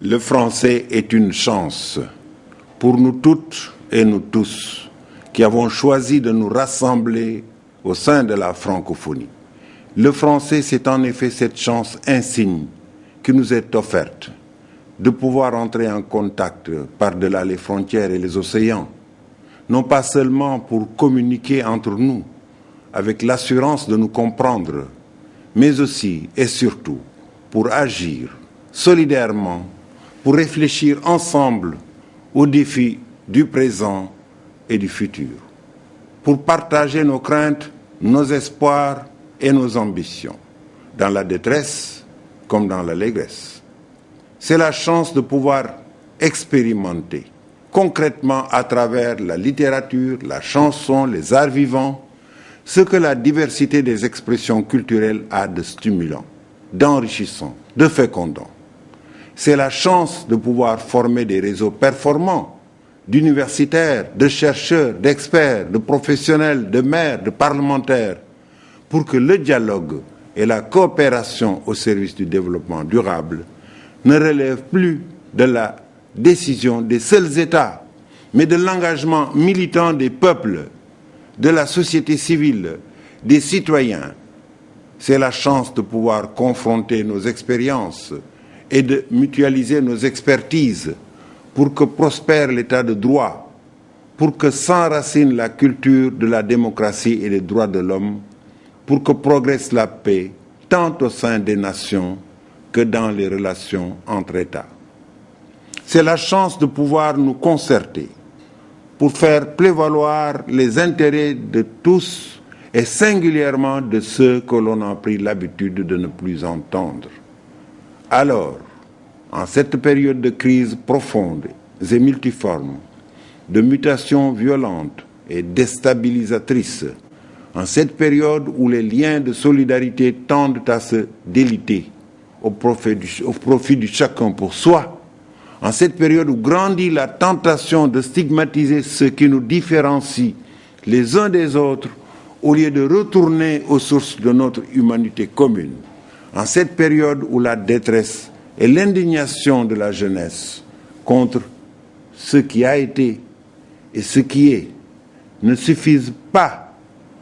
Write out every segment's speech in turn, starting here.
Le français est une chance pour nous toutes et nous tous qui avons choisi de nous rassembler au sein de la francophonie. Le français, c'est en effet cette chance insigne qui nous est offerte de pouvoir entrer en contact par-delà les frontières et les océans, non pas seulement pour communiquer entre nous avec l'assurance de nous comprendre, mais aussi et surtout pour agir solidairement, pour réfléchir ensemble aux défis du présent et du futur, pour partager nos craintes, nos espoirs et nos ambitions, dans la détresse comme dans l'allégresse. C'est la chance de pouvoir expérimenter concrètement à travers la littérature, la chanson, les arts vivants, ce que la diversité des expressions culturelles a de stimulant, d'enrichissant, de fécondant. C'est la chance de pouvoir former des réseaux performants d'universitaires, de chercheurs, d'experts, de professionnels, de maires, de parlementaires, pour que le dialogue et la coopération au service du développement durable ne relèvent plus de la décision des seuls États, mais de l'engagement militant des peuples, de la société civile, des citoyens. C'est la chance de pouvoir confronter nos expériences et de mutualiser nos expertises pour que prospère l'état de droit, pour que s'enracine la culture de la démocratie et des droits de l'homme, pour que progresse la paix, tant au sein des nations que dans les relations entre États. C'est la chance de pouvoir nous concerter pour faire prévaloir les intérêts de tous et singulièrement de ceux que l'on a pris l'habitude de ne plus entendre. Alors, en cette période de crise profonde et multiforme, de mutations violentes et déstabilisatrices, en cette période où les liens de solidarité tendent à se déliter au profit du chacun pour soi, en cette période où grandit la tentation de stigmatiser ce qui nous différencie les uns des autres au lieu de retourner aux sources de notre humanité commune, en cette période où la détresse et l'indignation de la jeunesse contre ce qui a été et ce qui est ne suffisent pas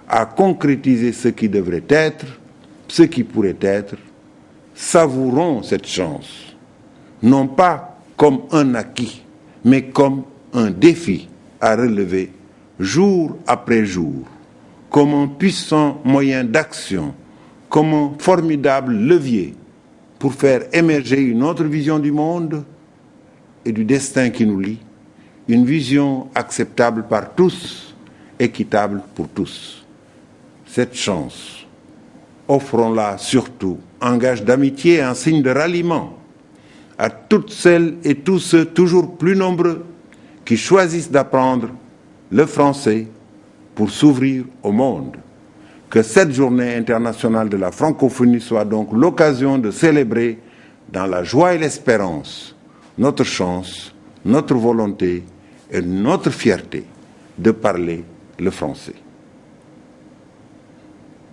à concrétiser ce qui devrait être, ce qui pourrait être, savourons cette chance, non pas comme un acquis, mais comme un défi à relever jour après jour, comme un puissant moyen d'action, comme un formidable levier pour faire émerger une autre vision du monde et du destin qui nous lie, une vision acceptable par tous, équitable pour tous. Cette chance, offrons-la surtout en gage d'amitié et en signe de ralliement à toutes celles et tous ceux toujours plus nombreux qui choisissent d'apprendre le français pour s'ouvrir au monde. Que cette journée internationale de la francophonie soit donc l'occasion de célébrer dans la joie et l'espérance notre chance, notre volonté et notre fierté de parler le français.